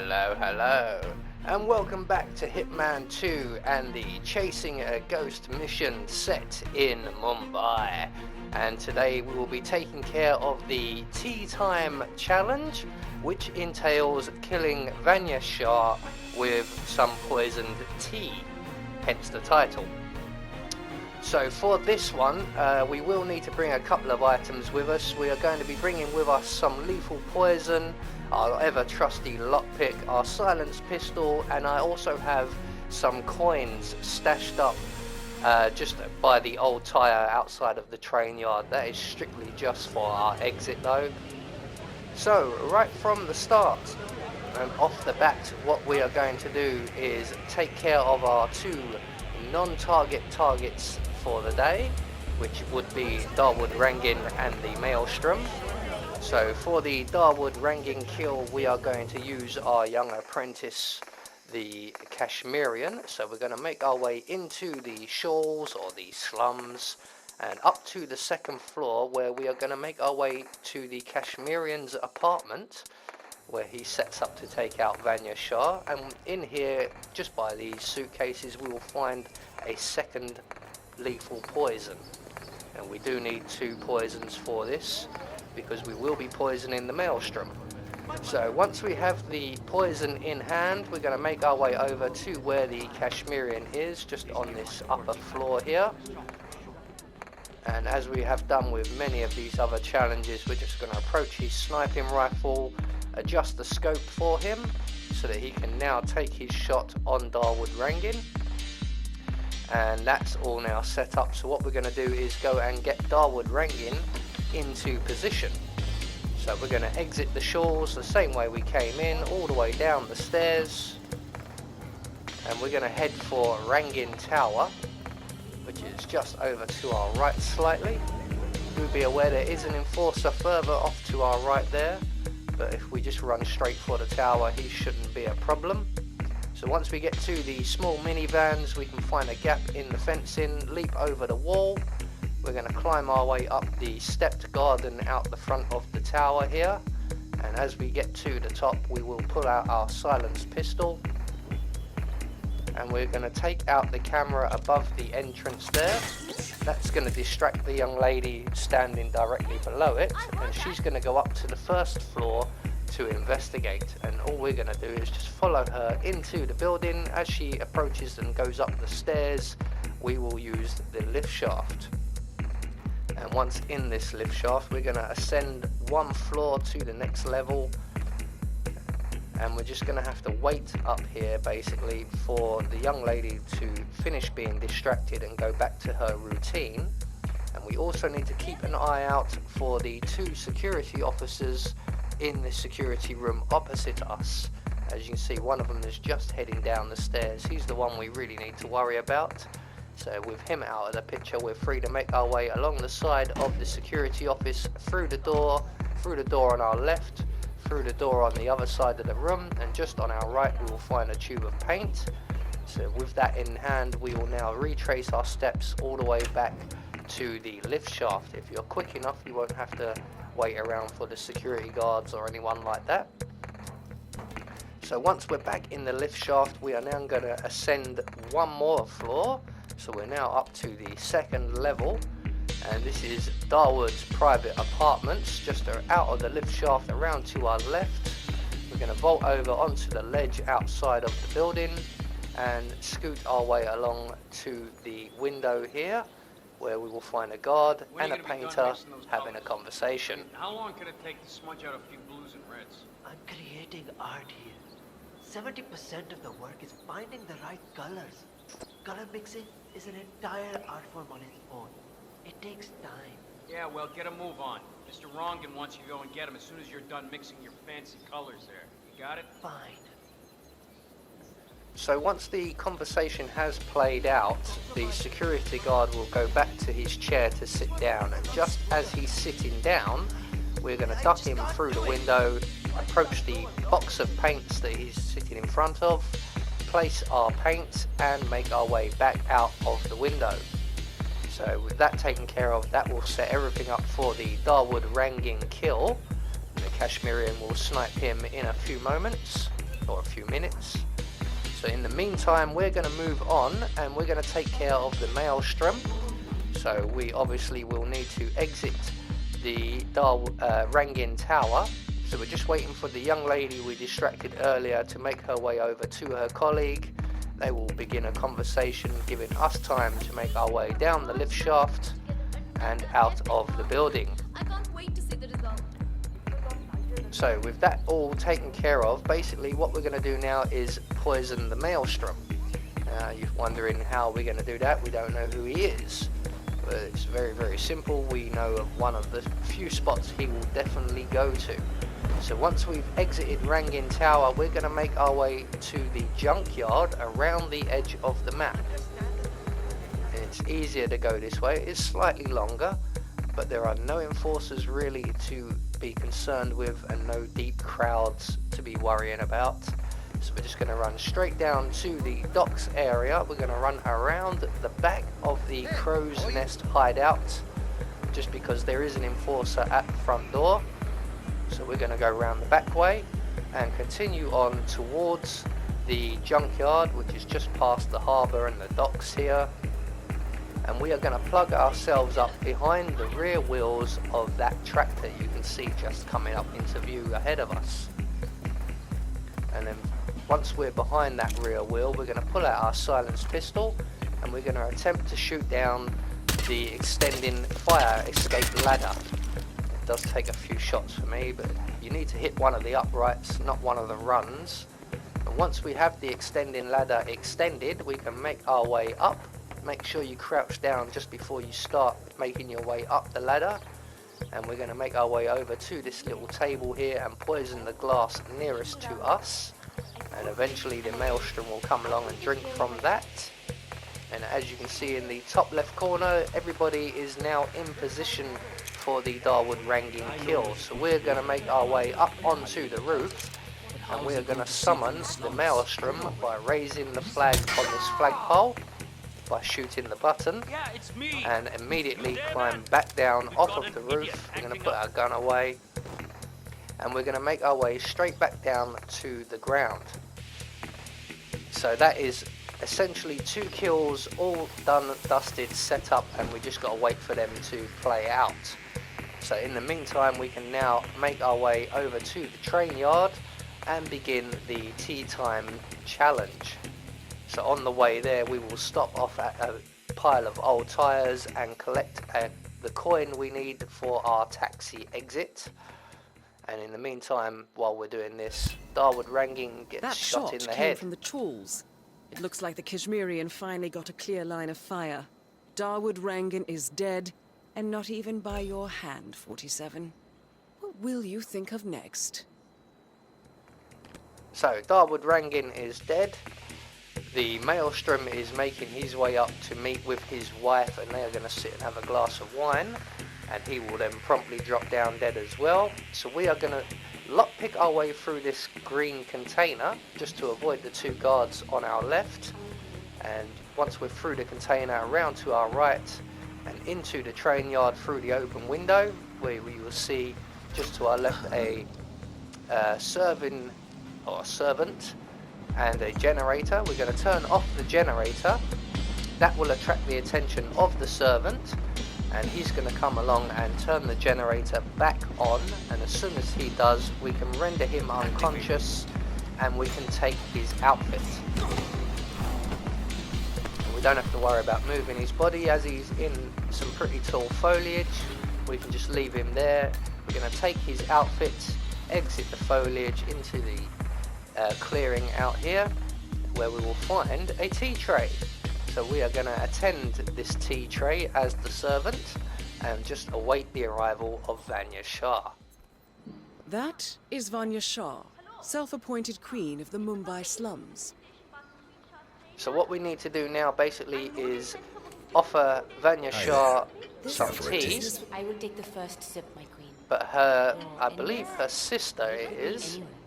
Hello, and welcome back to Hitman 2 and the Chasing a Ghost mission set in Mumbai. And today we will be taking care of the Tea Time Challenge, which entails killing Vanya Shah with some poisoned tea, hence the title. So for this one, we will need to bring a couple of items with us. We are going to be bringing with us some lethal poison, our ever trusty lockpick, our silenced pistol, and I also have some coins stashed up just by the old tyre outside of the train yard. That is strictly just for our exit though. So right from the start and off the bat, what we are going to do is take care of our two non-target targets for the day, which would be Dawood Rangin and the Maelstrom. So for the Dawood Rangin kill, we are going to use our young apprentice, the Kashmirian. So we're going to make our way into the shawls or the slums and up to the second floor, where we are going to make our way to the Kashmirian's apartment, where he sets up to take out Vanya Shah. And in here, just by these suitcases, we will find a second lethal poison. And we do need 2 poisons for this, because we will be poisoning the Maelstrom. So once we have the poison in hand, we're going to make our way over to where the Kashmirian is, just on this upper floor here. And as we have done with many of these other challenges, we're just going to approach his sniping rifle, adjust the scope for him so that he can now take his shot on Dawood Rangin. And that's all now set up. So what we're going to do is go and get Dawood Rangin into position. So we're going to exit the shores the same way we came in, all the way down the stairs, and we're going to head for Rangin Tower, which is just over to our right slightly. Do be aware there is an enforcer further off to our right there, but if we just run straight for the tower, he shouldn't be a problem. So once we get to the small minivans, we can find a gap in the fencing, leap over the wall. We're going to climb our way up the stepped garden out the front of the tower here. And as we get to the top, we will pull out our silenced pistol. And we're going to take out the camera above the entrance there. That's going to distract the young lady standing directly below it. And she's going to go up to the first floor to investigate, and all we're going to do is just follow her into the building. As she approaches and goes up the stairs, we will use the lift shaft. And once in this lift shaft, we're going to ascend 1 floor to the next level, and we're just going to have to wait up here basically for the young lady to finish being distracted and go back to her routine. And we also need to keep an eye out for the 2 security officers in the security room opposite us. As you can see, one of them is just heading down the stairs. He's the one we really need to worry about. So with him out of the picture, we're free to make our way along the side of the security office, through the door on our left, through the door on the other side of the room, and just on our right we will find a tube of paint. So with that in hand, we will now retrace our steps all the way back to the lift shaft. If you're quick enough, you won't have to wait around for the security guards or anyone like that. So once we're back in the lift shaft, we are now going to ascend 1 more floor. So we're now up to the 2nd level, and this is Dawood's private apartments, just out of the lift shaft around to our left. We're going to vault over onto the ledge outside of the building and scoot our way along to the window here, where we will find a guard and a painter having a conversation. How long can it take to smudge out a few blues and reds? I'm creating art here. 70% of the work is finding the right colors. Color mixing is an entire art form on its own. It takes time. Yeah, well, get a move on. Mr. Rongan wants you to go and get him as soon as you're done mixing your fancy colors there. You got it? Fine. So once the conversation has played out, the security guard will go back to his chair to sit down, and just as he's sitting down, we're going to duck him through the window, approach the box of paints that he's sitting in front of, place our paint, and make our way back out of the window. So with that taken care of, that will set everything up for the Dawood Rangin kill. The Kashmirian will snipe him in a few moments. or a few minutes. So in the meantime, we're going to move on and we're going to take care of the maelstrom. So we obviously will need to exit the Rangin Tower. So we're just waiting for the young lady we distracted earlier to make her way over to her colleague. They will begin a conversation, giving us time to make our way down the lift shaft and out of the building. I can't wait to see the result. So with that all taken care of, basically what we're going to do now is poison the maelstrom. You're wondering how we're going to do that. We don't know who he is. But it's very, very simple. We know of one of the few spots he will definitely go to. So once we've exited Rangin Tower, we're going to make our way to the junkyard around the edge of the map. It's easier to go this way. It's slightly longer, but there are no enforcers really to be concerned with and no deep crowds to be worrying about. So we're just going to run straight down to the docks area. We're going to run around the back of the crow's nest hideout, just because there is an enforcer at the front door. So we're going to go around the back way and continue on towards the junkyard, which is just past the harbour and the docks here. And we are going to plug ourselves up behind the rear wheels of that tractor you can see just coming up into view ahead of us. And then once we're behind that rear wheel, we're going to pull out our silenced pistol and we're going to attempt to shoot down the extending fire escape ladder. It does take a few shots for me, but you need to hit one of the uprights, not one of the runs. And once we have the extending ladder extended, we can make our way up. Make sure you crouch down just before you start making your way up the ladder. And we're going to make our way over to this little table here and poison the glass nearest to us. And eventually the maelstrom will come along and drink from that. And as you can see in the top left corner, everybody is now in position for the Darwood Rangin kill. So we're going to make our way up onto the roof and we're going to summon the maelstrom by raising the flag on this flagpole, by shooting the button, and immediately climb back down off of the roof. We're going to put our gun away and we're going to make our way straight back down to the ground. So that is essentially 2 kills, all done, dusted, set up, and we just got to wait for them to play out. So in the meantime, we can now make our way over to the train yard and begin the tea time challenge. So on the way there, we will stop off at a pile of old tyres and collect the coin we need for our taxi exit. And in the meantime, while we're doing this, Darwood Rangin gets shot in the head. That shot came from the tools. It looks like the Kashmirian finally got a clear line of fire. Darwood Rangin is dead, and not even by your hand, 47. What will you think of next? So, Darwood Rangin is dead. The maelstrom is making his way up to meet with his wife, and they are going to sit and have a glass of wine. And he will then promptly drop down dead as well. So we are going to lockpick our way through this green container just to avoid the 2 guards on our left. And once we're through the container, around to our right and into the train yard through the open window, where we will see just to our left a servant and a generator. We're going to turn off the generator. That will attract the attention of the servant, and he's going to come along and turn the generator back on, and as soon as he does, we can render him unconscious and we can take his outfit. And we don't have to worry about moving his body as he's in some pretty tall foliage. We can just leave him there. We're going to take his outfit, exit the foliage into the clearing out here, where we will find a tea tray. So we are going to attend this tea tray as the servant and just await the arrival of Vanya Shah. That is Vanya Shah, self-appointed queen of the Mumbai slums. So what we need to do now basically is offer Vanya Shah some tea. I will take the first sip, my queen. But her, I believe her sister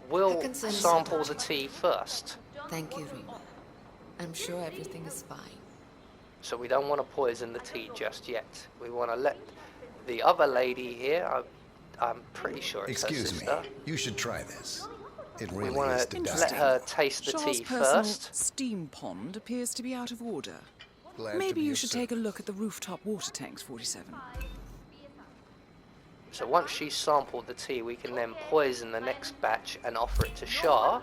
will sample the tea first. Thank you, Rima. I'm sure everything is fine. So we don't want to poison the tea just yet. We want to let the other lady here, I'm pretty sure it's her sister. Excuse me, you should try this. It We really want is to deductive. let her taste the Shaw's tea personal first. steam pond appears to be out of order. Glad to Maybe be you of should take a service. look at the rooftop water tanks, 47. So once she's sampled the tea, we can then poison the next batch and offer it to Shah,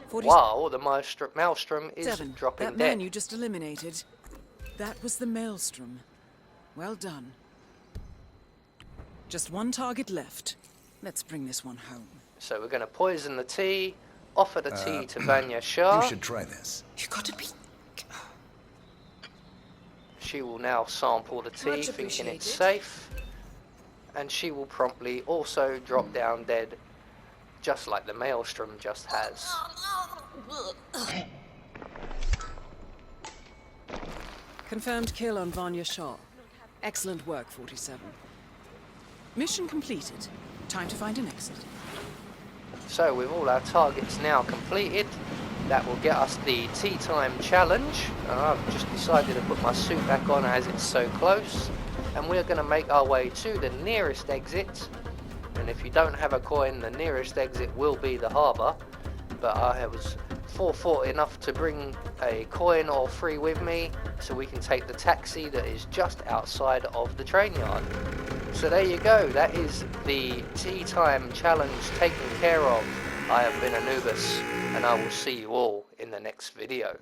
47. while the maelstrom is dropping That dead. man you just eliminated. That was the Maelstrom. Well done. Just one target left. Let's bring this one home. So we're going to poison the tea, offer the tea to Vanya Shah. You should try this. You gotta be. She will now sample the tea, Much thinking it's appreciated. safe. And she will promptly also drop down dead, just like the Maelstrom just has. Confirmed kill on Vanya Shah. Excellent work, 47. Mission completed. Time to find an exit. So with all our targets now completed, that will get us the tea time challenge. I've just decided to put my suit back on as it's so close. And we're going to make our way to the nearest exit. And if you don't have a coin, the nearest exit will be the harbour. But I was forethought enough to bring a coin or three with me, so we can take the taxi that is just outside of the train yard. So there you go, that is the tea time challenge taken care of. I have been Anubis, and I will see you all in the next video.